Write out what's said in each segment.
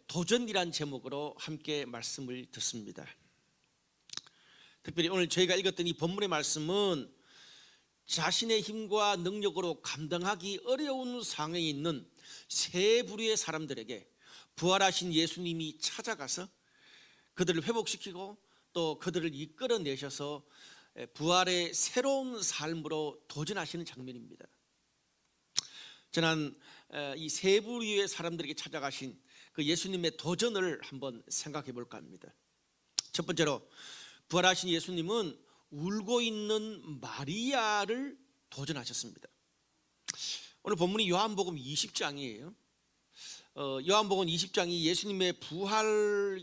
도전이란 제목으로 함께 말씀을 듣습니다. 특별히 오늘 저희가 읽었던 이 본문의 말씀은 자신의 힘과 능력으로 감당하기 어려운 상황에 있는 세 부류의 사람들에게 부활하신 예수님이 찾아가서 그들을 회복시키고 또 그들을 이끌어내셔서 부활의 새로운 삶으로 도전하시는 장면입니다. 저는 이 세 부류의 사람들에게 찾아가신 그 예수님의 도전을 한번 생각해 볼까 합니다. 첫 번째로 부활하신 예수님은 울고 있는 마리아를 도전하셨습니다. 오늘 본문이 요한복음 20장이에요. 요한복음 20장이 예수님의 부활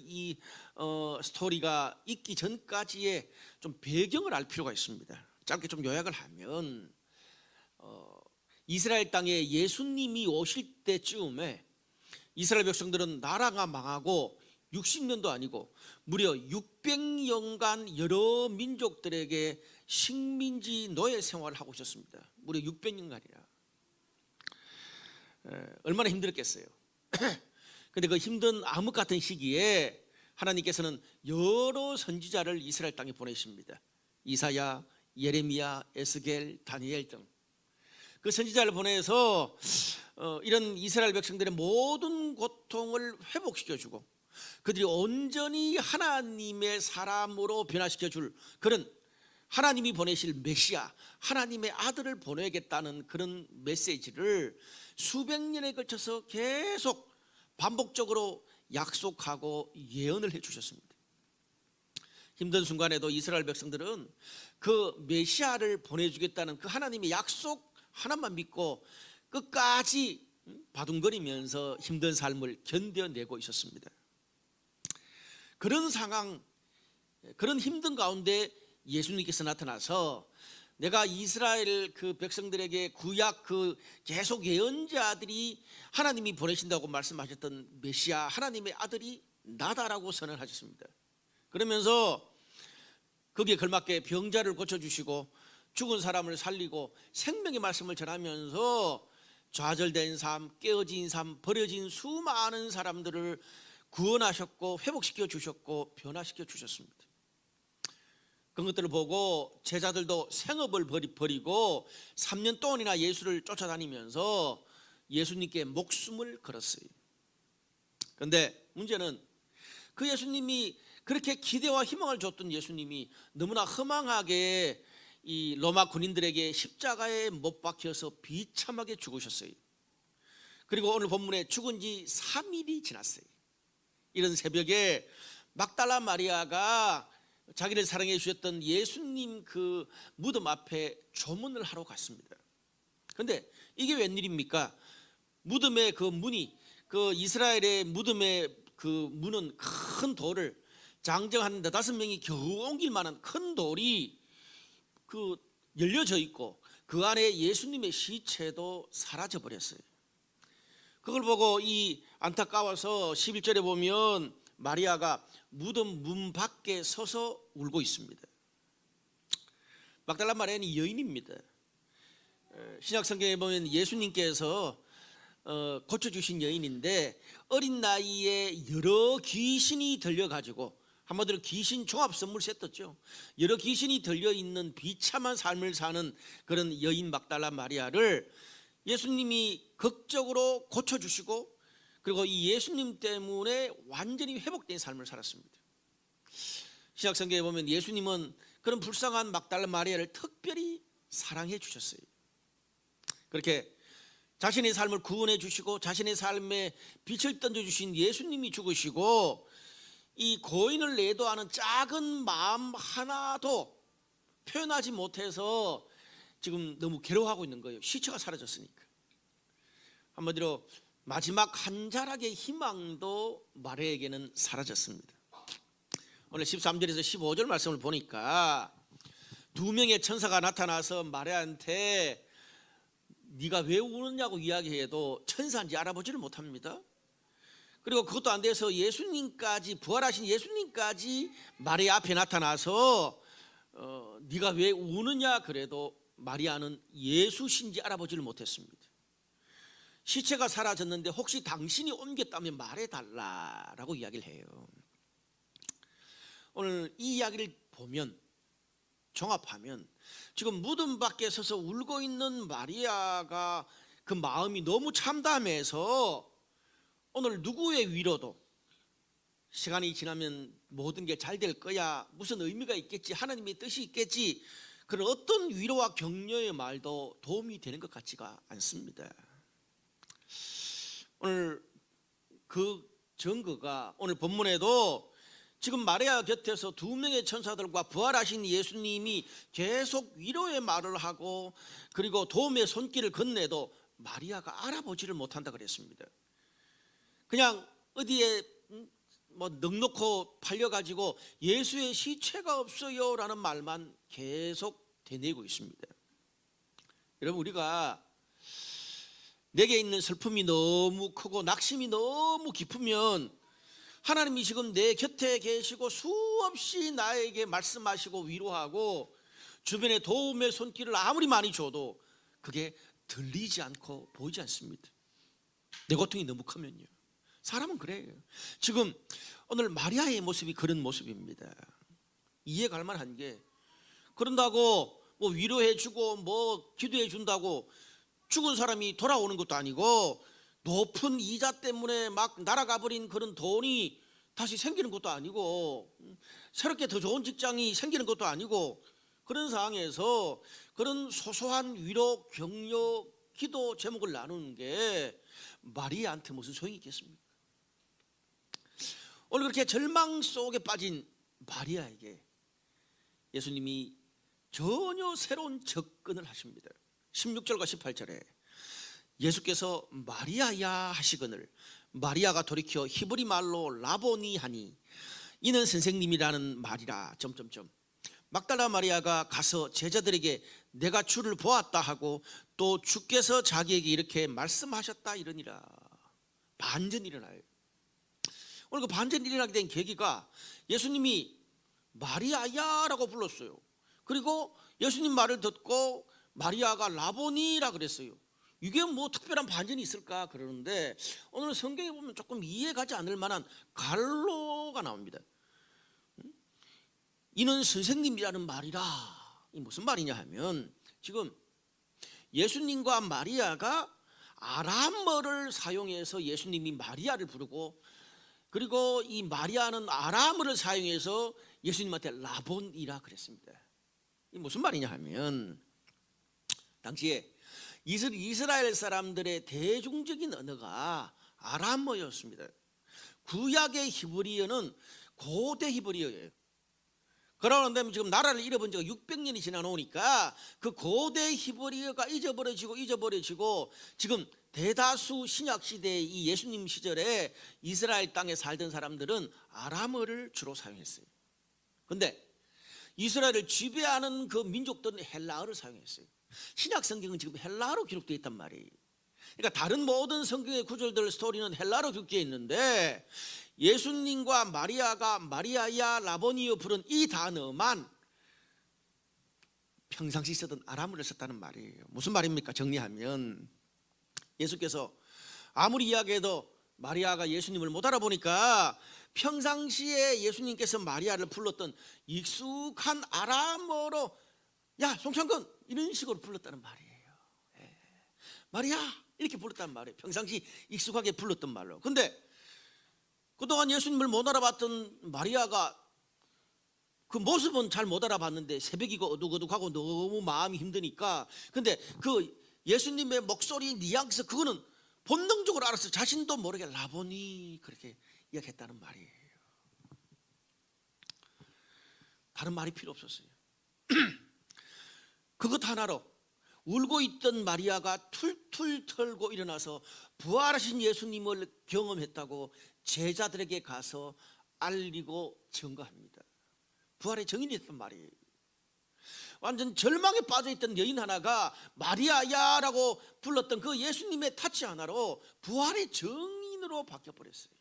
스토리가 있기 전까지의 좀 배경을 알 필요가 있습니다. 짧게 좀 요약을 하면 이스라엘 땅에 예수님이 오실 때쯤에 이스라엘 백성들은 나라가 망하고 60년도 아니고 무려 600년간 여러 민족들에게 식민지 노예 생활을 하고 있었습니다. 무려 600년간이나 얼마나 힘들었겠어요. 그런데 그 힘든 암흑 같은 시기에 하나님께서는 여러 선지자를 이스라엘 땅에 보내십니다. 이사야, 예레미야, 에스겔, 다니엘 등 그 선지자를 보내서 이런 이스라엘 백성들의 모든 고통을 회복시켜주고 그들이 온전히 하나님의 사람으로 변화시켜줄 그런 하나님이 보내실 메시아, 하나님의 아들을 보내겠다는 그런 메시지를 수백 년에 걸쳐서 계속 반복적으로 약속하고 예언을 해주셨습니다. 힘든 순간에도 이스라엘 백성들은 그 메시아를 보내주겠다는 그 하나님의 약속 하나만 믿고 끝까지 바둥거리면서 힘든 삶을 견뎌내고 있었습니다. 그런 상황, 그런 힘든 가운데 예수님께서 나타나서 내가 이스라엘 그 백성들에게 구약 그 계속 예언자들이 하나님이 보내신다고 말씀하셨던 메시아 하나님의 아들이 나다라고 선언하셨습니다. 그러면서 거기에 걸맞게 병자를 고쳐주시고 죽은 사람을 살리고 생명의 말씀을 전하면서 좌절된 삶, 깨어진 삶, 버려진 수많은 사람들을 구원하셨고 회복시켜 주셨고 변화시켜 주셨습니다. 그런 것들을 보고 제자들도 생업을 버리고 3년 동안이나 예수를 쫓아다니면서 예수님께 목숨을 걸었어요. 그런데 문제는 그 예수님이 그렇게 기대와 희망을 줬던 예수님이 너무나 허망하게 이 로마 군인들에게 십자가에 못 박혀서 비참하게 죽으셨어요. 그리고 오늘 본문에 죽은 지 3일이 지났어요. 이런 새벽에 막달라 마리아가 자기를 사랑해 주셨던 예수님 그 무덤 앞에 조문을 하러 갔습니다. 그런데 이게 웬일입니까? 무덤의 그 문이 그 이스라엘의 무덤의 그 문은 큰 돌을 장정 한 5명이 겨우 옮길 만한 큰 돌이 그 열려져 있고 그 안에 예수님의 시체도 사라져 버렸어요. 그걸 보고 이 안타까워서 11절에 보면 마리아가 무덤 문 밖에 서서 울고 있습니다. 막달라 마리아는 여인입니다. 신약 성경에 보면 예수님께서 고쳐주신 여인인데 어린 나이에 여러 귀신이 들려가지고 한마디로 귀신 종합 선물 세트죠. 여러 귀신이 들려있는 비참한 삶을 사는 그런 여인 막달라 마리아를 예수님이 극적으로 고쳐주시고 그리고 이 예수님 때문에 완전히 회복된 삶을 살았습니다. 신약 성경에 보면 예수님은 그런 불쌍한 막달라 마리아를 특별히 사랑해 주셨어요. 그렇게 자신의 삶을 구원해 주시고 자신의 삶에 빛을 던져주신 예수님이 죽으시고 이 고인을 내도하는 작은 마음 하나도 표현하지 못해서 지금 너무 괴로워하고 있는 거예요. 시체가 사라졌으니까. 한마디로 마지막 한 자락의 희망도 마리아에게는 사라졌습니다. 오늘 13절에서 15절 말씀을 보니까 2명의 천사가 나타나서 마리아한테 네가 왜 우느냐고 이야기해도 천사인지 알아보지를 못합니다. 그리고 그것도 안 돼서 예수님까지 부활하신 예수님까지 마리아 앞에 나타나서 네가 왜 우느냐 그래도 마리아는 예수신지 알아보지를 못했습니다. 시체가 사라졌는데 혹시 당신이 옮겼다면 말해달라라고 이야기를 해요. 오늘 이 이야기를 보면, 종합하면, 지금 무덤 밖에 서서 울고 있는 마리아가 그 마음이 너무 참담해서 오늘 누구의 위로도 시간이 지나면 모든 게 잘 될 거야, 무슨 의미가 있겠지, 하나님의 뜻이 있겠지, 그런 어떤 위로와 격려의 말도 도움이 되는 것 같지가 않습니다. 오늘 그 증거가 오늘 본문에도 지금 마리아 곁에서 두 명의 천사들과 부활하신 예수님이 계속 위로의 말을 하고 그리고 도움의 손길을 건네도 마리아가 알아보지를 못한다 그랬습니다. 그냥 어디에 뭐 넉넉히 팔려가지고 예수의 시체가 없어요 라는 말만 계속 되뇌고 있습니다. 여러분, 우리가 내게 있는 슬픔이 너무 크고 낙심이 너무 깊으면 하나님이 지금 내 곁에 계시고 수없이 나에게 말씀하시고 위로하고 주변에 도움의 손길을 아무리 많이 줘도 그게 들리지 않고 보이지 않습니다. 내 고통이 너무 크면요. 사람은 그래요. 지금 오늘 마리아의 모습이 그런 모습입니다. 이해가 갈 만한 게, 그런다고 뭐 위로해 주고 뭐 기도해 준다고 죽은 사람이 돌아오는 것도 아니고 높은 이자 때문에 막 날아가 버린 그런 돈이 다시 생기는 것도 아니고 새롭게 더 좋은 직장이 생기는 것도 아니고, 그런 상황에서 그런 소소한 위로, 격려, 기도 제목을 나누는 게 마리아한테 무슨 소용이 있겠습니까? 오늘 그렇게 절망 속에 빠진 마리아에게 예수님이 전혀 새로운 접근을 하십니다. 16절과 18절에 예수께서 마리아야 하시거늘 마리아가 돌이켜 히브리 말로 라보니 하니 이는 선생님이라는 말이라. 막달라 마리아가 가서 제자들에게 내가 주를 보았다 하고 또 주께서 자기에게 이렇게 말씀하셨다 이러니라. 반전이 일어나요. 오늘 그 반전이 일어나게 된 계기가 예수님이 마리아야 라고 불렀어요. 그리고 예수님 말을 듣고 마리아가 라보니라 그랬어요. 이게 뭐 특별한 반전이 있을까 그러는데 오늘 성경에 보면 조금 이해가지 않을 만한 갈로가 나옵니다. 이는 선생님이라는 말이라. 이 무슨 말이냐 하면 지금 예수님과 마리아가 아람어를 사용해서 예수님이 마리아를 부르고, 그리고 이 마리아는 아람어를 사용해서 예수님한테 라본이라 그랬습니다. 이 무슨 말이냐 하면 당시에 이스라엘 사람들의 대중적인 언어가 아람어였습니다. 구약의 히브리어는 고대 히브리어예요. 그러는데 지금 나라를 잃어본 지가 600년이 지나 놓으니까 그 고대 히브리어가 잊어버려지고 지금 대다수 신약 시대의 이 예수님 시절에 이스라엘 땅에 살던 사람들은 아람어를 주로 사용했어요. 근데 이스라엘을 지배하는 그 민족들은 헬라어를 사용했어요. 신약 성경은 지금 헬라어로 기록되어 있단 말이에요. 그러니까 다른 모든 성경의 구절들, 스토리는 헬라어로 기록되어 있는데 예수님과 마리아가 마리아야 라보니여 부른 이 단어만 평상시 쓰던 아람어를 썼다는 말이에요. 무슨 말입니까? 정리하면 예수께서 아무리 이야기해도 마리아가 예수님을 못 알아보니까 평상시에 예수님께서 마리아를 불렀던 익숙한 아람어로 야 송창근 이런 식으로 불렀다는 말이에요. 마리아 이렇게 불렀단 말이에요. 평상시 익숙하게 불렀던 말로. 근데 그동안 예수님을 못 알아봤던 마리아가 그 모습은 잘 못 알아봤는데 새벽이고 어둑어둑하고 너무 마음이 힘드니까, 근데 그 예수님의 목소리 뉘앙스 그거는 본능적으로 알아서 자신도 모르게 라보니 그렇게 이야기했다는 말이에요. 다른 말이 필요 없었어요. 그것 하나로 울고 있던 마리아가 툴툴 털고 일어나서 부활하신 예수님을 경험했다고 제자들에게 가서 알리고 증거합니다. 부활의 증인이 했단 말이에요. 완전 절망에 빠져있던 여인 하나가 마리아야라고 불렀던 그 예수님의 타치 하나로 부활의 증인으로 바뀌어버렸어요.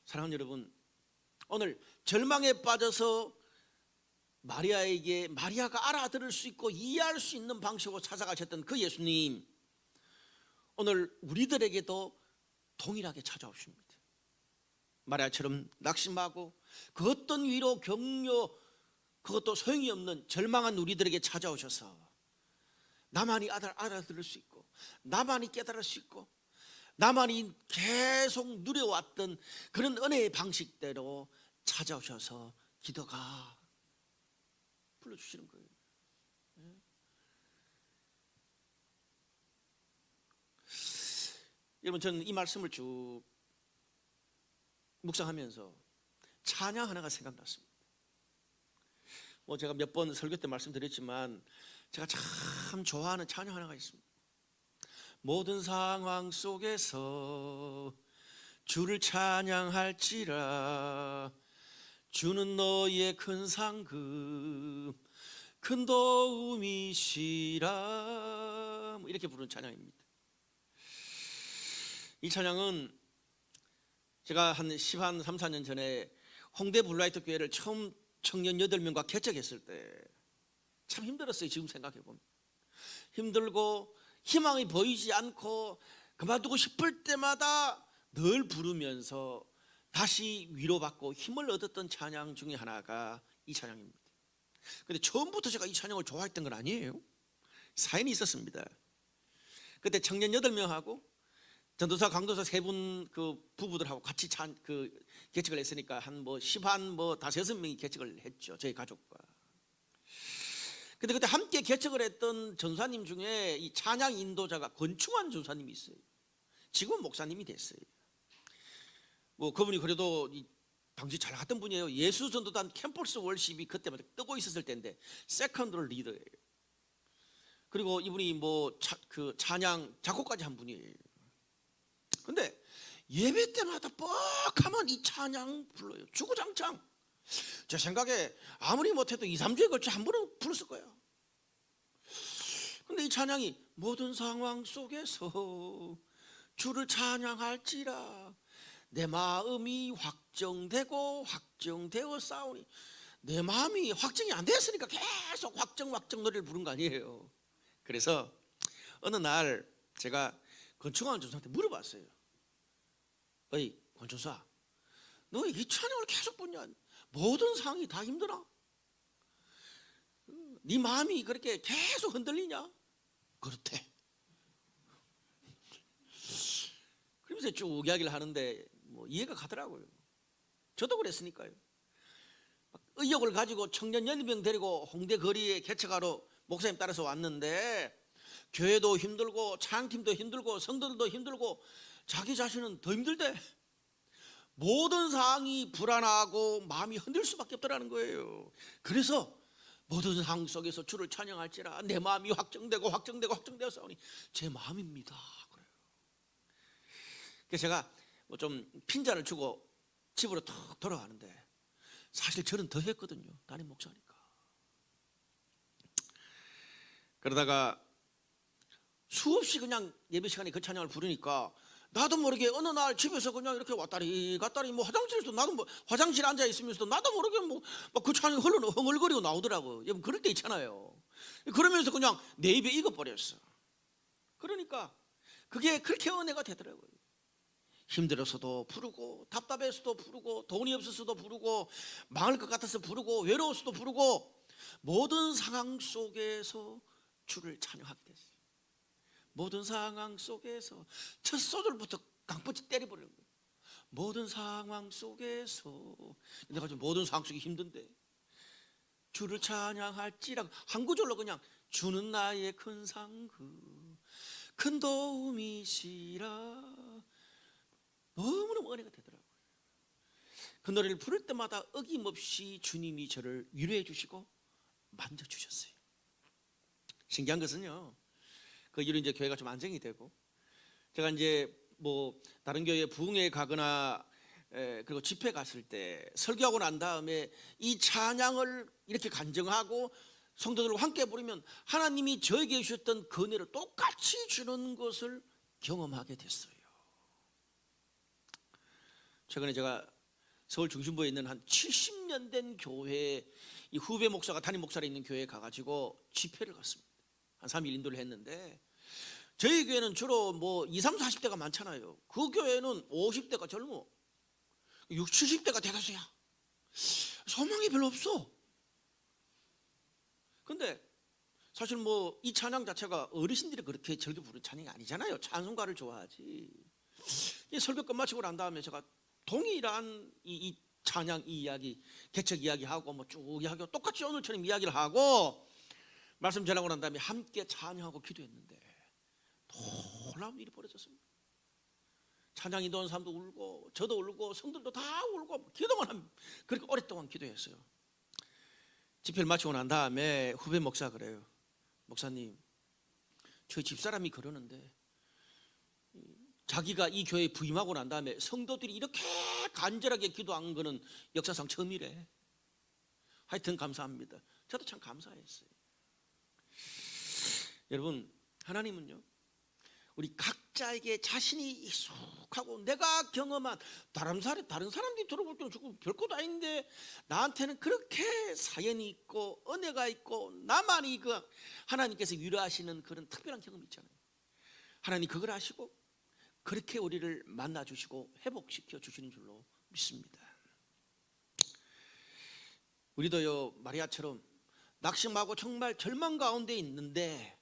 사랑하는 여러분, 오늘 절망에 빠져서 마리아에게 마리아가 알아들을 수 있고 이해할 수 있는 방식으로 찾아가셨던 그 예수님, 오늘 우리들에게도 동일하게 찾아오십니다. 마리아처럼 낙심하고 그 어떤 위로 격려 그것도 소용이 없는 절망한 우리들에게 찾아오셔서 나만이 알아들을 수 있고 나만이 깨달을 수 있고 나만이 계속 누려왔던 그런 은혜의 방식대로 찾아오셔서 기도가 불러주시는 거예요. 여러분, 저는 이 말씀을 쭉 묵상하면서 찬양 하나가 생각났습니다. 제가 몇 번 설교 때 말씀드렸지만 제가 참 좋아하는 찬양 하나가 있습니다. 모든 상황 속에서 주를 찬양할지라, 주는 너의 큰 상급 큰 도움이시라, 이렇게 부르는 찬양입니다. 이 찬양은 제가 한 3, 4년 전에 홍대 블라이트 교회를 처음 청년 8명과 개척했을 때 참 힘들었어요. 지금 생각해보면 힘들고 희망이 보이지 않고 그만두고 싶을 때마다 늘 부르면서 다시 위로받고 힘을 얻었던 찬양 중에 하나가 이 찬양입니다. 근데 처음부터 제가 이 찬양을 좋아했던 건 아니에요. 사연이 있었습니다. 그때 청년 8명하고 전도사, 강도사 3분 그 부부들하고 같이 개척을 했으니까 한 5-6명이 개척을 했죠. 저희 가족과. 근데 그때 함께 개척을 했던 전사님 중에 이 찬양 인도자가 권충환 전사님이 있어요. 지금은 목사님이 됐어요. 그분이 그래도 당시 잘 나갔던 분이에요. 예수전도단 캠퍼스 월십이 그때마다 뜨고 있었을 때인데 세컨드 리더예요. 그리고 이분이 찬양 작곡까지 한 분이에요. 근데 예배 때마다 뻑하면 이 찬양 불러요. 주구장창. 제 생각에 아무리 못해도 2-3주에 걸쳐 한 번은 불렀을 거예요. 근데 이 찬양이 모든 상황 속에서 주를 찬양할지라, 내 마음이 확정되고 확정되어 싸우니, 내 마음이 확정이 안 됐으니까 계속 확정 노래를 부른 거 아니에요. 그래서 어느 날 제가 권충환 전사한테 물어봤어요. 어이 권전사, 너 이 찬양을 계속 부르냐? 모든 상황이 다 힘들어? 네 마음이 그렇게 계속 흔들리냐? 그렇대. 그러면서 쭉 이야기를 하는데 이해가 가더라고요. 저도 그랬으니까요. 의욕을 가지고 청년 10명 데리고 홍대 거리에 개척하러 목사님 따라서 왔는데 교회도 힘들고 찬양팀도 힘들고 성도들도 힘들고 자기 자신은 더 힘들대. 모든 상황이 불안하고 마음이 흔들 수밖에 없더라는 거예요. 그래서 모든 상황 속에서 주를 찬양할지라, 내 마음이 확정되고 확정되어 싸우니 제 마음입니다. 그래요. 그래서 제가 좀 핀잔을 주고 집으로 탁 돌아가는데 사실 저는 더 했거든요. 담임 목사니까. 그러다가 수없이 그냥 예배 시간에 그 찬양을 부르니까 나도 모르게 어느 날 집에서 그냥 이렇게 왔다리 갔다리 화장실에서 나도 화장실에 앉아 있으면서도 나도 모르게 그 찬양이 흥얼거리고 나오더라고요. 여러분 그럴 때 있잖아요. 그러면서 그냥 내 입에 익어버렸어. 그러니까 그게 그렇게 은혜가 되더라고요. 힘들어서도 부르고 답답해서도 부르고 돈이 없어서도 부르고 망할 것 같아서 부르고 외로워서도 부르고 모든 상황 속에서 주를 찬양하게 됐어요. 모든 상황 속에서 첫 소절부터 강포치 때려버리는 거예요. 모든 상황 속에서 내가 지금 모든 상황 속이 힘든데 주를 찬양할지라 한 구절로 그냥 주는 나의 큰 상급 큰 도움이시라 너무너무 은혜가 되더라고요. 그 노래를 부를 때마다 어김없이 주님이 저를 위로해 주시고 만져주셨어요. 신기한 것은요, 그 이후로 이제 교회가 좀 안정이 되고 제가 이제 다른 교회에 부흥회 가거나 그리고 집회 갔을 때 설교하고 난 다음에 이 찬양을 이렇게 간증하고 성도들과 함께 부르면 하나님이 저에게 주셨던 그 은혜를 똑같이 주는 것을 경험하게 됐어요. 최근에 제가 서울 중심부에 있는 한 70년 된 교회, 이 후배 목사가 담임 목사로 있는 교회에 가가지고 집회를 갔습니다. 한 3일 인도를 했는데, 저희 교회는 주로 뭐 20, 30, 40대가 많잖아요. 그 교회는 50대가 젊어, 60, 70대가 대다수야. 소망이 별로 없어. 근데 사실 뭐 이 찬양 자체가 어르신들이 그렇게 즐겨 부르는 찬양이 아니잖아요. 찬송가를 좋아하지. 이 설교 끝마치고 난 다음에 제가 동일한 이 찬양 이 이야기, 개척 이야기하고 뭐 쭉 이야기하고 똑같이 오늘처럼 이야기를 하고 말씀 전하고 난 다음에 함께 찬양하고 기도했는데 놀라운 일이 벌어졌습니다. 찬양 인도하는 사람도 울고 저도 울고 성들도 다 울고 기도만 하면 그렇게 오랫동안 기도했어요. 집회를 마치고 난 다음에 후배 목사가 그래요. 목사님, 저희 집사람이 그러는데 자기가 이 교회에 부임하고 난 다음에 성도들이 이렇게 간절하게 기도한 거는 역사상 처음이래. 하여튼 감사합니다. 저도 참 감사했어요. 여러분, 하나님은요, 우리 각자에게 자신이 익숙하고 내가 경험한 다른 사람들이 들어볼 때는 조금 별것도 아닌데 나한테는 그렇게 사연이 있고 은혜가 있고 나만이 그 하나님께서 위로하시는 그런 특별한 경험이 있잖아요. 하나님 그걸 아시고 그렇게 우리를 만나주시고 회복시켜 주시는 줄로 믿습니다. 우리도요, 마리아처럼 낙심하고 정말 절망 가운데 있는데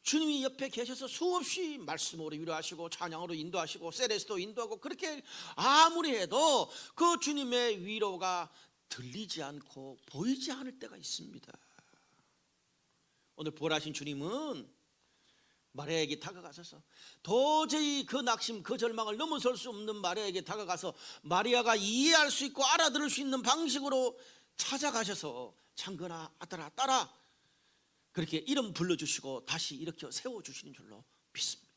주님이 옆에 계셔서 수없이 말씀으로 위로하시고 찬양으로 인도하시고 세레스도 인도하고 그렇게 아무리 해도 그 주님의 위로가 들리지 않고 보이지 않을 때가 있습니다. 오늘 부활하신 주님은 마리아에게 다가가셔서 도저히 그 낙심 그 절망을 넘어설 수 없는 마리아에게 다가가서 마리아가 이해할 수 있고 알아들을 수 있는 방식으로 찾아가셔서 창건아 아들아 딸아 그렇게 이름 불러주시고 다시 일으켜 세워주시는 줄로 믿습니다.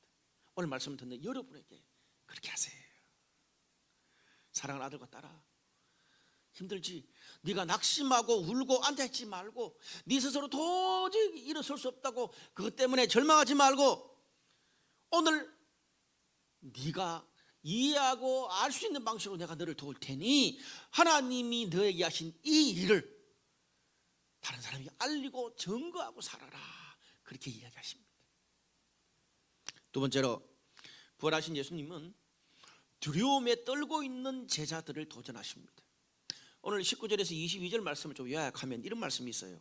오늘 말씀 듣는 여러분에게 그렇게 하세요. 사랑하는 아들과 딸아, 힘들지? 네가 낙심하고 울고 앉아있지 말고 네 스스로 도저히 일어설 수 없다고 그것 때문에 절망하지 말고 오늘 네가 이해하고 알 수 있는 방식으로 내가 너를 도울 테니 하나님이 너에게 하신 이 일을 다른 사람이 알리고 증거하고 살아라, 그렇게 이야기하십니다. 두 번째로 부활하신 예수님은 두려움에 떨고 있는 제자들을 도전하십니다. 오늘 19절에서 22절 말씀을 좀 요약하면 이런 말씀이 있어요.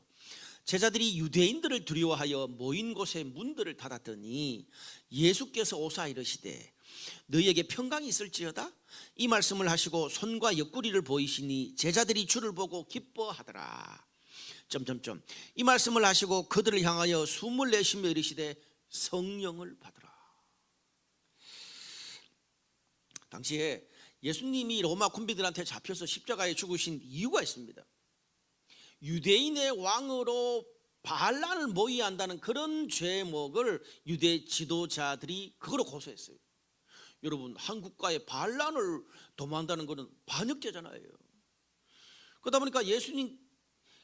제자들이 유대인들을 두려워하여 모인 곳에 문들을 닫았더니 예수께서 오사 이르시되 너희에게 평강이 있을지어다. 이 말씀을 하시고 손과 옆구리를 보이시니 제자들이 주를 보고 기뻐하더라. 이 말씀을 하시고 그들을 향하여 숨을 내쉬며 이르시되 성령을 받으라. 당시에 예수님이 로마 군비들한테 잡혀서 십자가에 죽으신 이유가 있습니다. 유대인의 왕으로 바알란을 모의한다는 그런 죄목을 유대 지도자들이 그거로 고소했어요. 여러분, 한국과의 바알란을 도모한다는 것은 반역죄잖아요. 그러다 보니까 예수님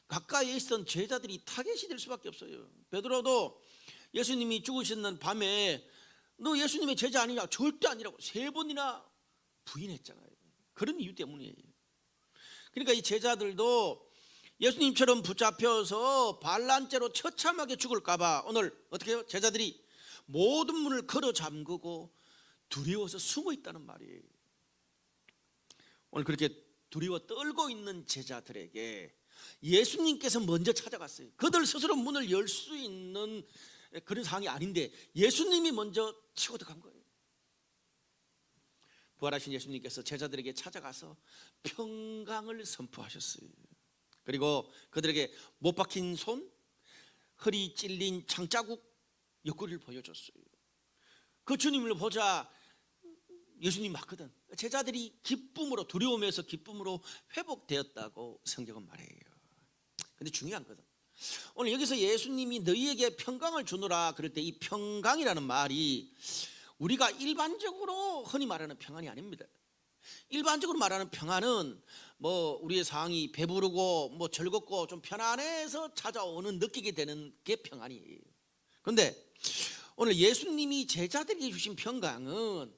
가까이에 있던 제자들이 타겟이 될 수밖에 없어요. 베드로도 예수님이 죽으시는 밤에 너 예수님의 제자 아니냐? 절대 아니라고 3번이나 부인했잖아요. 그런 이유 때문이에요. 그러니까 이 제자들도 예수님처럼 붙잡혀서 반란죄로 처참하게 죽을까 봐 오늘 어떻게 해요? 제자들이 모든 문을 걸어 잠그고 두려워서 숨어 있다는 말이에요. 오늘 그렇게 두려워 떨고 있는 제자들에게 예수님께서 먼저 찾아갔어요. 그들 스스로 문을 열 수 있는 그런 상황이 아닌데 예수님이 먼저 치고 들어간 거예요. 부활하신 예수님께서 제자들에게 찾아가서 평강을 선포하셨어요. 그리고 그들에게 못 박힌 손, 허리 찔린 창자국, 옆구리를 보여줬어요. 그 주님을 보자 예수님 맞거든. 제자들이 기쁨으로, 두려움에서 기쁨으로 회복되었다고 성경은 말해요. 근데 중요한 거든. 오늘 여기서 예수님이 너희에게 평강을 주노라 그럴 때 이 평강이라는 말이 우리가 일반적으로 흔히 말하는 평안이 아닙니다. 일반적으로 말하는 평안은 뭐 우리의 상황이 배부르고 뭐 즐겁고 좀 편안해서 찾아오는, 느끼게 되는 게 평안이에요. 그런데 오늘 예수님이 제자들에게 주신 평강은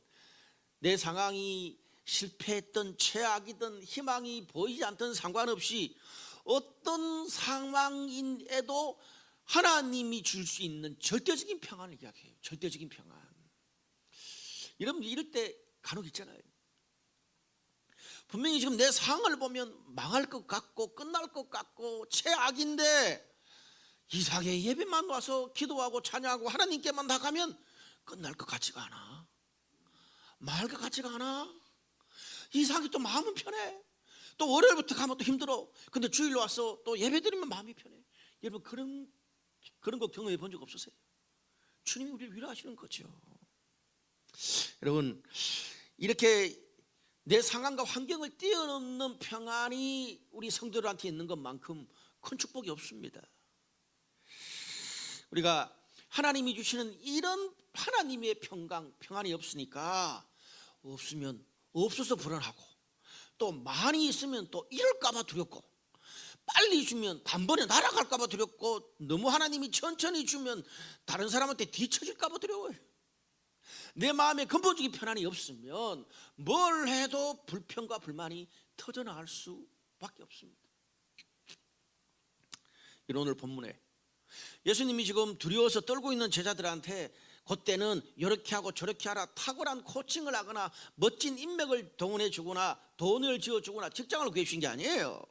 내 상황이 실패했던 최악이든 희망이 보이지 않던 상관없이 어떤 상황인에도 하나님이 줄 수 있는 절대적인 평안을 이야기해요. 절대적인 평안. 여러분 이럴 때 간혹 있잖아요. 분명히 지금 내 상황을 보면 망할 것 같고 끝날 것 같고 최악인데 이상하게 예배만 와서 기도하고 찬양하고 하나님께만 나가면 끝날 것 같지가 않아. 망할 것 같지가 않아. 이상하게 또 마음은 편해. 또 월요일부터 가면 또 힘들어. 근데 주일로 와서 또 예배 드리면 마음이 편해. 여러분 그런 거 경험해 본 적 없으세요? 주님이 우리를 위로하시는 거죠. 여러분 이렇게 내 상황과 환경을 뛰어넘는 평안이 우리 성도들한테 있는 것만큼 큰 축복이 없습니다. 우리가 하나님이 주시는 이런 하나님의 평안이 없으니까 없으면 없어서 불안하고 또 많이 있으면 또 잃을까 봐 두렵고 빨리 주면 단번에 날아갈까 봐 두렵고 너무 하나님이 천천히 주면 다른 사람한테 뒤처질까 봐 두려워요. 내 마음에 근본적인 편안이 없으면 뭘 해도 불평과 불만이 터져나갈 수밖에 없습니다. 오늘 본문에 예수님이 지금 두려워서 떨고 있는 제자들한테 그때는 이렇게 하고 저렇게 하라 탁월한 코칭을 하거나 멋진 인맥을 동원해 주거나 돈을 지어 주거나 직장을 구해 주신 게 아니에요.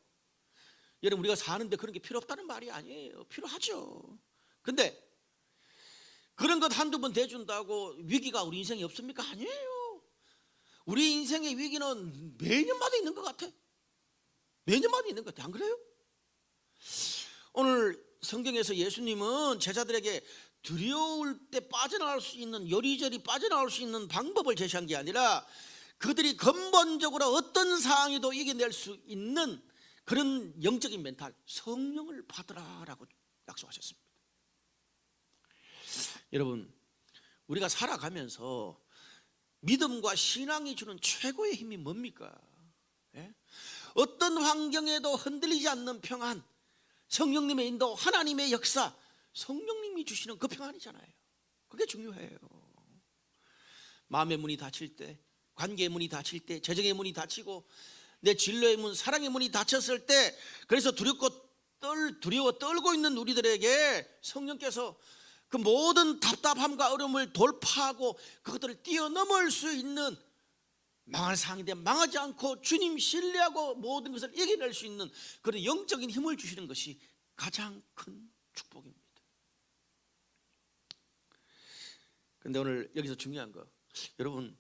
여러분 우리가 사는데 그런 게 필요 없다는 말이 아니에요. 필요하죠. 근데 그런 것 한두 번 대준다고 위기가 우리 인생에 없습니까? 아니에요. 우리 인생의 위기는 매년마다 있는 것 같아. 매년마다 있는 것 같아. 안 그래요? 오늘 성경에서 예수님은 제자들에게 두려울 때 빠져나올 수 있는 요리조리 빠져나올 수 있는 방법을 제시한 게 아니라 그들이 근본적으로 어떤 상황에도 이겨낼 수 있는 그런 영적인 멘탈 성령을 받으라라고 약속하셨습니다. 여러분 우리가 살아가면서 믿음과 신앙이 주는 최고의 힘이 뭡니까? 예? 어떤 환경에도 흔들리지 않는 평안, 성령님의 인도, 하나님의 역사, 성령님이 주시는 그 평안이잖아요. 그게 중요해요. 마음의 문이 닫힐 때, 관계의 문이 닫힐 때, 재정의 문이 닫히고 내 진로의 문, 사랑의 문이 닫혔을 때 그래서 두려워 떨고 있는 우리들에게 성령께서 그 모든 답답함과 어려움을 돌파하고 그것들을 뛰어넘을 수 있는 망할 상황인데 망하지 않고 주님 신뢰하고 모든 것을 이겨낼 수 있는 그런 영적인 힘을 주시는 것이 가장 큰 축복입니다. 그런데 오늘 여기서 중요한 거 여러분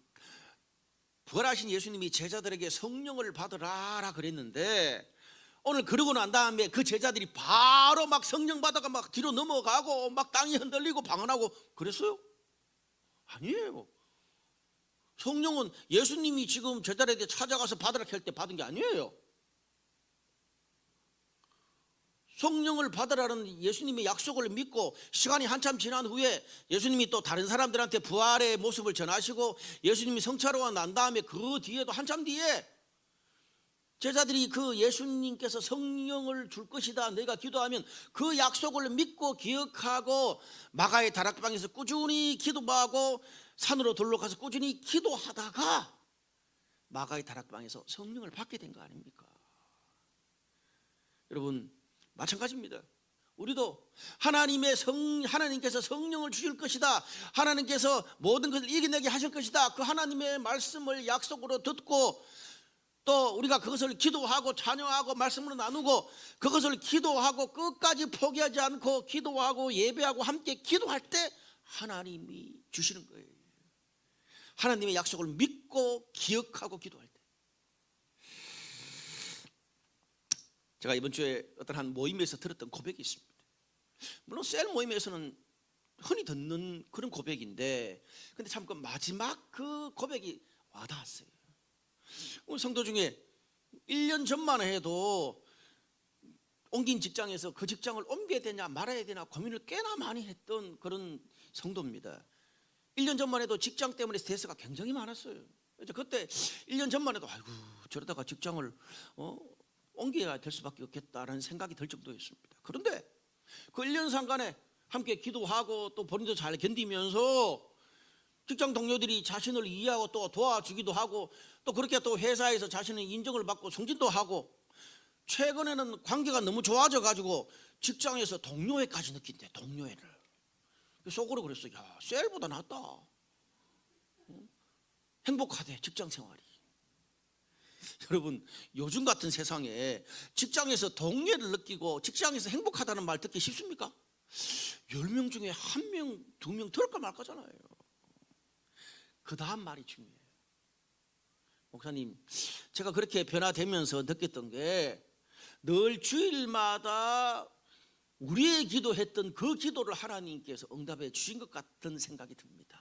부활하신 예수님이 제자들에게 성령을 받으라 그랬는데 오늘 그러고 난 다음에 그 제자들이 바로 막 성령 받아가 막 뒤로 넘어가고 막 땅이 흔들리고 방언하고 그랬어요? 아니에요. 성령은 예수님이 지금 제자들에게 찾아가서 받으라 할 때 받은 게 아니에요. 성령을 받으라는 예수님의 약속을 믿고 시간이 한참 지난 후에 예수님이 또 다른 사람들한테 부활의 모습을 전하시고 예수님이 성차로가 난 다음에 그 뒤에도 한참 뒤에 제자들이 그 예수님께서 성령을 줄 것이다 내가 기도하면 그 약속을 믿고 기억하고 마가의 다락방에서 꾸준히 기도하고 산으로 돌러가서 꾸준히 기도하다가 마가의 다락방에서 성령을 받게 된 거 아닙니까? 여러분 마찬가지입니다. 우리도 하나님께서 성령을 주실 것이다, 하나님께서 모든 것을 이겨내게 하실 것이다, 그 하나님의 말씀을 약속으로 듣고 또 우리가 그것을 기도하고 찬양하고 말씀으로 나누고 그것을 기도하고 끝까지 포기하지 않고 기도하고 예배하고 함께 기도할 때 하나님이 주시는 거예요. 하나님의 약속을 믿고 기억하고 기도할 때. 제가 이번 주에 어떤 한 모임에서 들었던 고백이 있습니다. 물론 셀 모임에서는 흔히 듣는 그런 고백인데 근데 참 그 마지막 그 고백이 와닿았어요. 우리 성도 중에 1년 전만 해도 옮긴 직장에서 그 직장을 옮겨야 되냐 말아야 되냐 고민을 꽤나 많이 했던 그런 성도입니다. 1년 전만 해도 직장 때문에 스트레스가 굉장히 많았어요. 그때 1년 전만 해도 아이고 저러다가 직장을 옮겨야 될 수밖에 없겠다라는 생각이 들 정도였습니다. 그런데 그 1년 상간에 함께 기도하고 또 본인도 잘 견디면서 직장 동료들이 자신을 이해하고 또 도와주기도 하고 또 그렇게 또 회사에서 자신의 인정을 받고 승진도 하고 최근에는 관계가 너무 좋아져 가지고 직장에서 동료애까지 느낀대. 동료애를. 속으로 그랬어. 야, 셀보다 낫다. 행복하대 직장 생활이. 여러분, 요즘 같은 세상에 직장에서 동료를 느끼고 직장에서 행복하다는 말 듣기 쉽습니까? 10명 중에 1명, 2명 들을까 말까잖아요. 그 다음 말이 중요해요. 목사님, 제가 그렇게 변화되면서 느꼈던 게 늘 주일마다 우리의 기도했던 그 기도를 하나님께서 응답해 주신 것 같은 생각이 듭니다.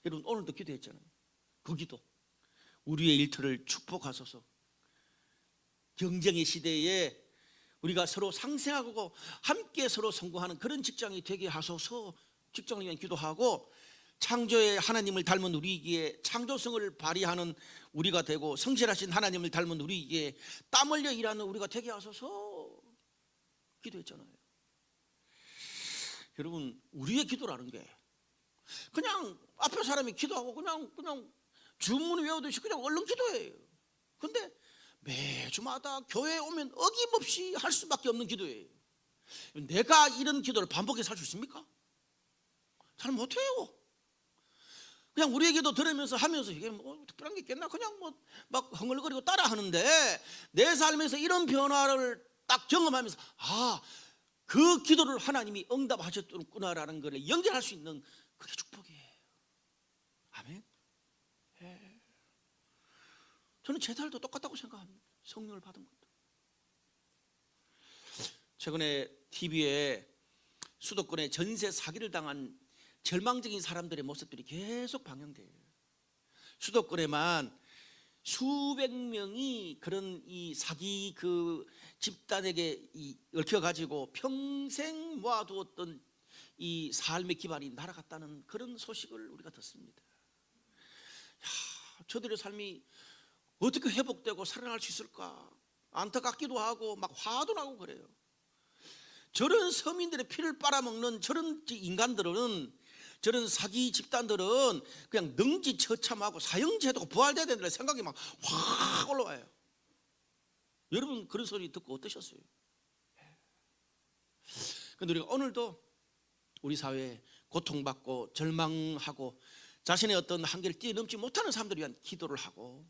여러분, 오늘도 기도했잖아요. 그 기도, 우리의 일터를 축복하소서. 경쟁의 시대에 우리가 서로 상생하고 함께 서로 성공하는 그런 직장이 되게 하소서. 직장을 위한 기도하고 창조의 하나님을 닮은 우리에게 창조성을 발휘하는 우리가 되고 성실하신 하나님을 닮은 우리에게 땀 흘려 일하는 우리가 되게 하소서 기도했잖아요. 여러분, 우리의 기도라는 게 그냥 앞에 사람이 기도하고 그냥 주문 외우듯이 그냥 얼른 기도해요. 근데 매주마다 교회에 오면 어김없이 할 수밖에 없는 기도예요. 내가 이런 기도를 반복해서 할 수 있습니까? 잘 못해요. 그냥 우리의 기도 들으면서 하면서 이게 뭐 특별한 게 있겠나? 그냥 뭐 막 흥얼거리고 따라 하는데 내 삶에서 이런 변화를 딱 경험하면서 그 기도를 하나님이 응답하셨구나라는 것을 연결할 수 있는 그게 축복이에요. 아멘. 예. 저는 제 딸도 똑같다고 생각합니다. 성령을 받은 것도. 최근에 TV에 수도권에 전세 사기를 당한 절망적인 사람들의 모습들이 계속 방영돼요. 수도권에만 수백 명이 그런 이 사기 그 집단에게 얽혀가지고 평생 모아두었던 이 삶의 기반이 날아갔다는 그런 소식을 우리가 듣습니다. 저들의 삶이 어떻게 회복되고 살아날 수 있을까 안타깝기도 하고 막 화도 나고 그래요. 저런 서민들의 피를 빨아먹는 저런 인간들은, 저런 사기 집단들은 그냥 능지처참하고 사형제도가 부활돼야 된다는 생각이 막 확 올라와요. 여러분 그런 소리 듣고 어떠셨어요? 그런데 우리가 오늘도 우리 사회에 고통받고 절망하고 자신의 어떤 한계를 뛰어넘지 못하는 사람들을 위한 기도를 하고,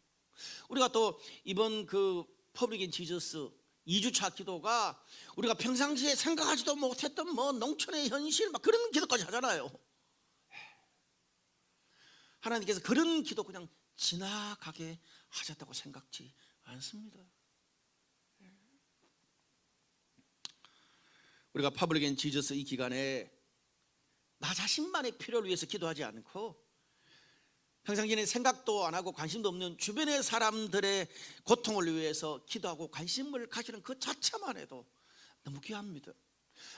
우리가 또 이번 그 퍼블릭 인 지저스 2주차 기도가 우리가 평상시에 생각하지도 못했던 뭐 농촌의 현실 막 그런 기도까지 하잖아요. 하나님께서 그런 기도 그냥 지나가게 하셨다고 생각지 않습니다. 우리가 퍼블릭 인 지저스 이 기간에 나 자신만의 필요를 위해서 기도하지 않고 평상시에 생각도 안 하고 관심도 없는 주변의 사람들의 고통을 위해서 기도하고 관심을 가지는 그 자체만 해도 너무 귀합니다.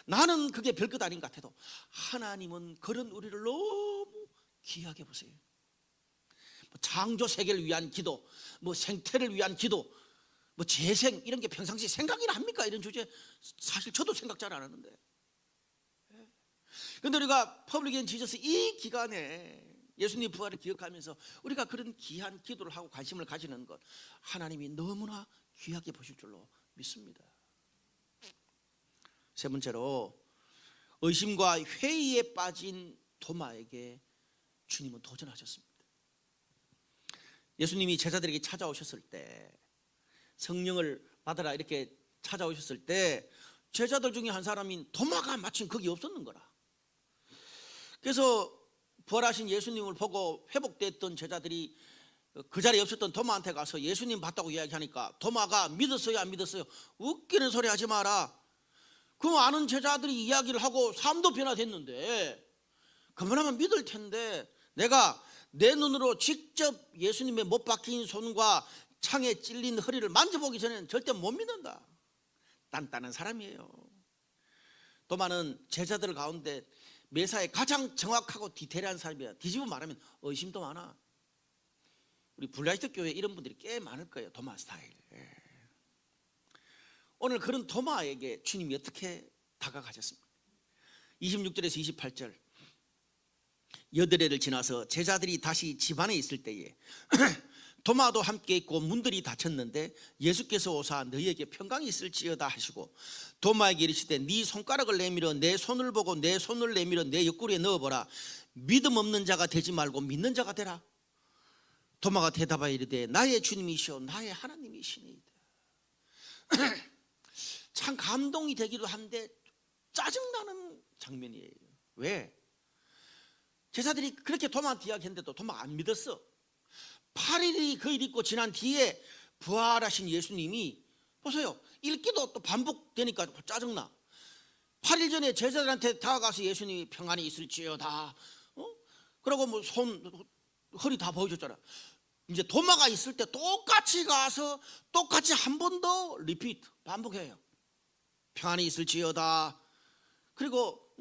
나는 그게 별것 아닌 것 같아도 하나님은 그런 우리를 너무 귀하게 보세요. 창조 세계를 위한 기도, 뭐 생태를 위한 기도, 뭐 재생 이런 게 평상시 생각이나 합니까? 이런 주제 사실 저도 생각 잘 안 하는데. 그런데 우리가 퍼블릭 인 지저스 이 기간에 예수님 부활을 기억하면서 우리가 그런 귀한 기도를 하고 관심을 가지는 것, 하나님이 너무나 귀하게 보실 줄로 믿습니다. 세 번째로, 의심과 회의에 빠진 도마에게 주님은 도전하셨습니다. 예수님이 제자들에게 찾아오셨을 때, 성령을 받아라 이렇게 찾아오셨을 때 제자들 중에 한 사람인 도마가 마침 거기 없었는 거라. 그래서 부활하신 예수님을 보고 회복됐던 제자들이 그 자리에 없었던 도마한테 가서 예수님 봤다고 이야기하니까 도마가 믿었어요 안 믿었어요? 웃기는 소리 하지 마라. 그 아는 제자들이 이야기를 하고 삶도 변화됐는데 그만하면 믿을 텐데, 내가 내 눈으로 직접 예수님의 못 박힌 손과 창에 찔린 허리를 만져보기 전에는 절대 못 믿는다. 단단한 사람이에요. 도마는 제자들 가운데 매사에 가장 정확하고 디테일한 사람이야. 뒤집어 말하면 의심도 많아. 우리 블라이트 교회 이런 분들이 꽤 많을 거예요. 도마 스타일. 오늘 그런 도마에게 주님이 어떻게 다가가셨습니까? 26절에서 28절, 여드레를 지나서 제자들이 다시 집 안에 있을 때에 도마도 함께 있고 문들이 닫혔는데 예수께서 오사 너희에게 평강이 있을지어다 하시고 도마에게 이르시되 네 손가락을 내밀어 내 손을 보고 내 손을 내밀어 내 옆구리에 넣어보라. 믿음 없는 자가 되지 말고 믿는 자가 되라. 도마가 대답하여 이르되 나의 주님이시오 나의 하나님이시니이다. 참 감동이 되기도 한데 짜증나는 장면이에요. 왜? 제자들이 그렇게 도마한테 이야기했는데도 도마가 안 믿었어. 8일이 그 일 있고 지난 뒤에 부활하신 예수님이 보세요. 읽기도 또 반복되니까 짜증나. 8일 전에 제자들한테 다가가서 예수님이 평안이 있을지어다. 그러고 뭐 허리 다 보여줬잖아. 이제 도마가 있을 때 똑같이 가서 똑같이 한 번 더 리피트 반복해요. 평안이 있을지어다. 그리고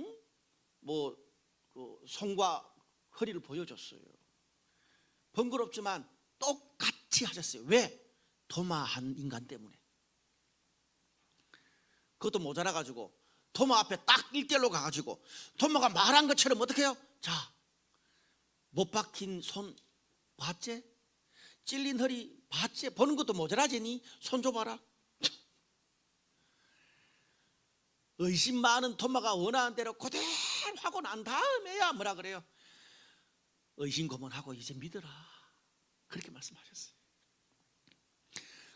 손과 허리를 보여줬어요. 번거롭지만 똑같이 하셨어요. 왜? 도마 한 인간 때문에. 그것도 모자라가지고 도마 앞에 딱 1대1로 가가지고 도마가 말한 것처럼 어떻게 해요? 자, 못 박힌 손 봤지? 찔린 허리 봤지? 보는 것도 모자라지니 손 줘봐라. 의심 많은 도마가 원하는 대로 그대로 하고 난 다음에야 뭐라 그래요? 의심 고문하고 이제 믿어라. 그렇게 말씀하셨어요.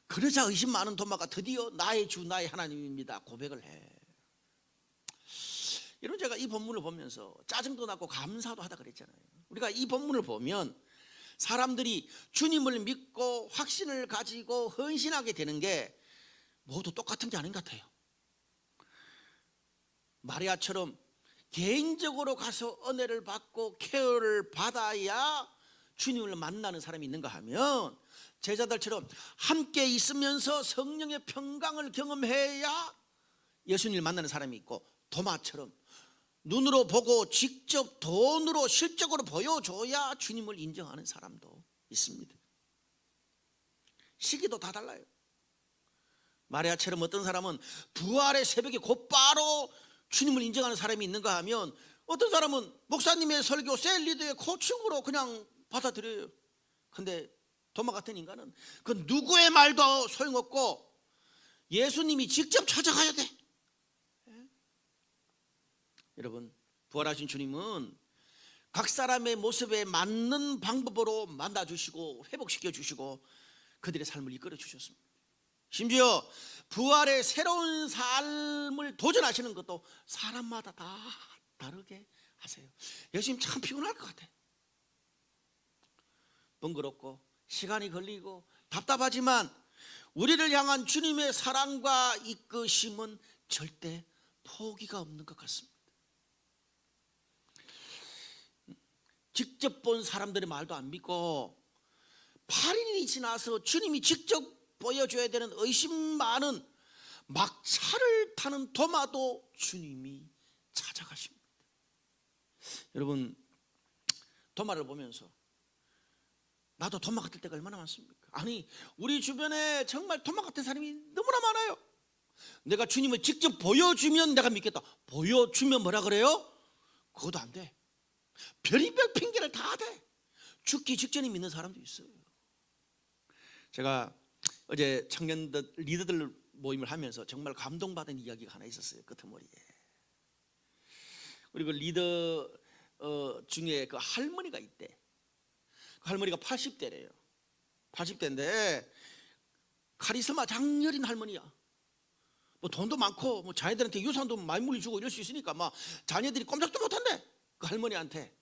그러자 의심 많은 도마가 드디어 나의 주 나의 하나님입니다 고백을 해. 여러분, 제가 이 본문을 보면서 짜증도 나고 감사도 하다 그랬잖아요. 우리가 이 본문을 보면 사람들이 주님을 믿고 확신을 가지고 헌신하게 되는 게 모두 똑같은 게 아닌 것 같아요. 마리아처럼 개인적으로 가서 은혜를 받고 케어를 받아야 주님을 만나는 사람이 있는가 하면 제자들처럼 함께 있으면서 성령의 평강을 경험해야 예수님을 만나는 사람이 있고, 도마처럼 눈으로 보고 직접 돈으로 실적으로 보여줘야 주님을 인정하는 사람도 있습니다. 시기도 다 달라요. 마리아처럼 어떤 사람은 부활의 새벽에 곧바로 주님을 인정하는 사람이 있는가 하면, 어떤 사람은 목사님의 설교, 셀리드의 코칭으로 그냥 받아들여요. 근데 도마 같은 인간은 그 누구의 말도 소용없고 예수님이 직접 찾아가야 돼. 여러분, 부활하신 주님은 각 사람의 모습에 맞는 방법으로 만나주시고 회복시켜 주시고 그들의 삶을 이끌어 주셨습니다. 심지어 부활의 새로운 삶을 도전하시는 것도 사람마다 다 다르게 하세요. 예수님 참 피곤할 것 같아. 번거롭고 시간이 걸리고 답답하지만 우리를 향한 주님의 사랑과 이끄심은 절대 포기가 없는 것 같습니다. 직접 본 사람들의 말도 안 믿고 8일이 지나서 주님이 직접 보여줘야 되는 의심 많은 막차를 타는 도마도 주님이 찾아가십니다. 여러분, 도마를 보면서 나도 도마 같을 때가 얼마나 많습니까? 아니, 우리 주변에 정말 도마 같은 사람이 너무나 많아요. 내가 주님을 직접 보여주면 내가 믿겠다. 보여주면 뭐라 그래요? 그것도 안 돼. 별의별 핑계를 다 대. 죽기 직전에 믿는 사람도 있어요. 제가 어제 청년들 리더들 모임을 하면서 정말 감동받은 이야기가 하나 있었어요. 끄트머리에. 그리고 리더 중에 그 할머니가 있대. 그 할머니가 80대래요 80대인데 카리스마 장렬인 할머니야. 뭐 돈도 많고 뭐 자녀들한테 유산도 많이 물려주고 이럴 수 있으니까 막 자녀들이 꼼짝도 못한대, 그 할머니한테.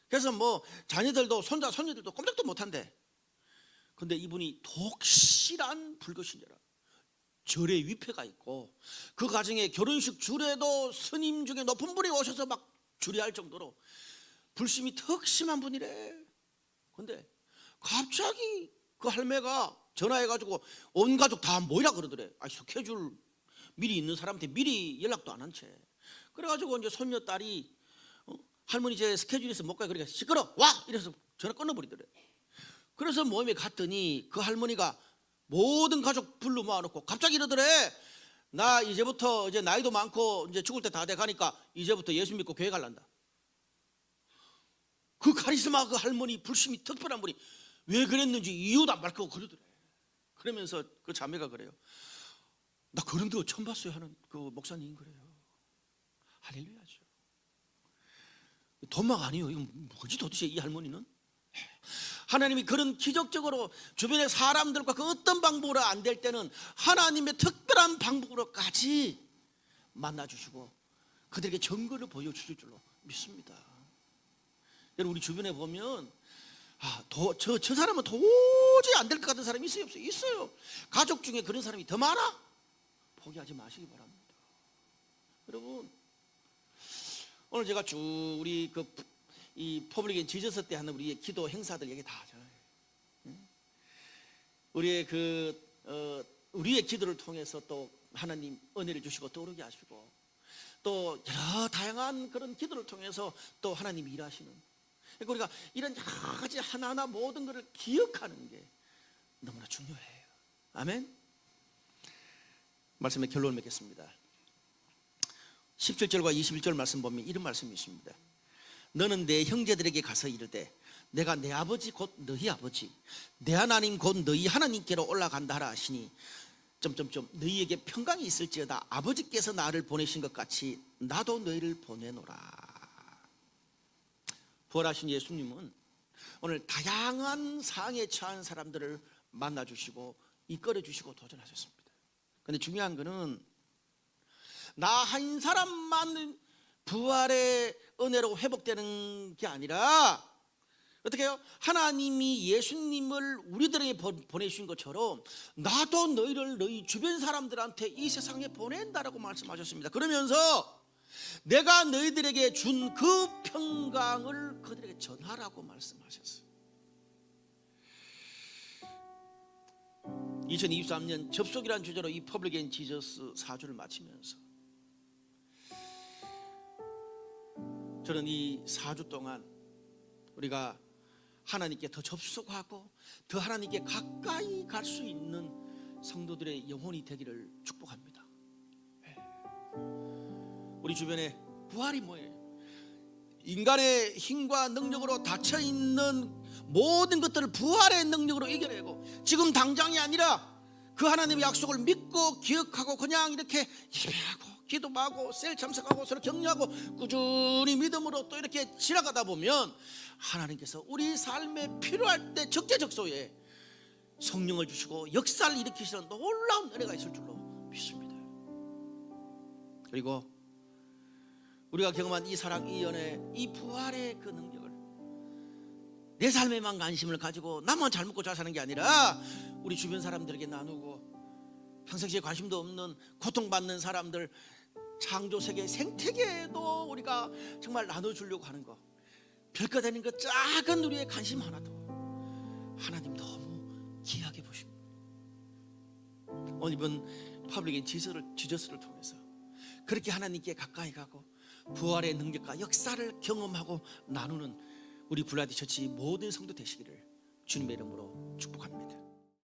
그래서 뭐 자녀들도 손자 손녀들도 꼼짝도 못한대. 근데 이분이 독실한 불교신자라. 절에 위패가 있고 그 가정에 결혼식 주례도 스님 중에 높은 분이 오셔서 막 주례할 정도로 불심이 턱 심한 분이래. 근데 갑자기 그 할매가 전화해가지고 온 가족 다 모이라 그러더래. 스케줄 미리 있는 사람한테 미리 연락도 안 한 채. 그래가지고 이제 손녀딸이 할머니 제 스케줄 있어 못 가요. 그러니까 시끄러 와 이래서 전화 끊어버리더래. 그래서 모임에 갔더니 그 할머니가 모든 가족 불러 모아놓고 갑자기 이러더래. 나 이제부터 이제 나이도 많고 이제 죽을 때 다 돼 가니까 이제부터 예수 믿고 교회 갈란다. 그 카리스마 그 할머니 불심이 특별한 분이 왜 그랬는지 이유도 안 밝히고 그러더래. 그러면서 그 자매가 그래요. 나 그런 거 처음 봤어요 하는 그 목사님 그래요. 할렐루야죠. 돈막 아니에요. 이거 뭐지 도대체 이 할머니는? 하나님이 그런 기적적으로 주변의 사람들과 그 어떤 방법으로 안 될 때는 하나님의 특별한 방법으로까지 만나주시고 그들에게 증거를 보여주실 줄로 믿습니다. 여러분 우리 주변에 보면 저 사람은 도저히 안 될 것 같은 사람이 있어요? 없어요? 있어요. 가족 중에 그런 사람이 더 많아? 포기하지 마시기 바랍니다. 여러분 오늘 제가 쭉 우리 이 퍼블릭 앤 지저스 때 하는 우리의 기도 행사들 얘기 다 하잖아요. 우리의 우리의 기도를 통해서 또 하나님 은혜를 주시고 떠오르게 하시고 또 여러 다양한 그런 기도를 통해서 또 하나님이 일하시는, 그러니까 우리가 이런 여러 가지 하나하나 모든 것을 기억하는 게 너무나 중요해요. 아멘. 말씀의 결론을 맺겠습니다. 17절과 21절 말씀 보면 이런 말씀이 있습니다. 너는 내 형제들에게 가서 이르되 내가 내 아버지 곧 너희 아버지 내 하나님 곧 너희 하나님께로 올라간다 하라 하시니 너희에게 평강이 있을지어다. 아버지께서 나를 보내신 것 같이 나도 너희를 보내노라. 부활하신 예수님은 오늘 다양한 상황에 처한 사람들을 만나주시고 이끌어주시고 도전하셨습니다. 그런데 중요한 거는 나 한 사람만 부활의 은혜로 회복되는 게 아니라 어떻게 해요? 하나님이 예수님을 우리들에게 보내주신 것처럼 나도 너희 주변 사람들한테 이 세상에 보낸다라고 말씀하셨습니다. 그러면서 내가 너희들에게 준 그 평강을 그들에게 전하라고 말씀하셨어요. 2023년 접속이라는 주제로 이 퍼블릭 앤 지저스 4주를 마치면서 저는 이 4주 동안 우리가 하나님께 더 접속하고 더 하나님께 가까이 갈 수 있는 성도들의 영혼이 되기를 축복합니다. 우리 주변에 부활이 뭐예요? 인간의 힘과 능력으로 닫혀있는 모든 것들을 부활의 능력으로 이겨내고 지금 당장이 아니라 그 하나님의 약속을 믿고 기억하고 그냥 이렇게 예배하고 기도하고 셀 참석하고 서로 격려하고 꾸준히 믿음으로 또 이렇게 지나가다 보면 하나님께서 우리 삶에 필요할 때 적재적소에 성령을 주시고 역사를 일으키시는 놀라운 은혜가 있을 줄로 믿습니다. 그리고 우리가 경험한 이 사랑, 이 연애, 이 부활의 그 능력을 내 삶에만 관심을 가지고 나만 잘 먹고 잘 사는 게 아니라 우리 주변 사람들에게 나누고 평상시에 관심도 없는 고통받는 사람들 창조세계 생태계에도 우리가 정말 나눠주려고 하는 거, 별것 아닌 그 작은 우리의 관심 하나도 하나님 너무 귀하게 보십니다. 오늘 이번 퍼블릭 앤 지저스를 통해서 그렇게 하나님께 가까이 가고 부활의 능력과 역사를 경험하고 나누는 우리 블라디 처치 모든 성도 되시기를 주님의 이름으로 축복합니다.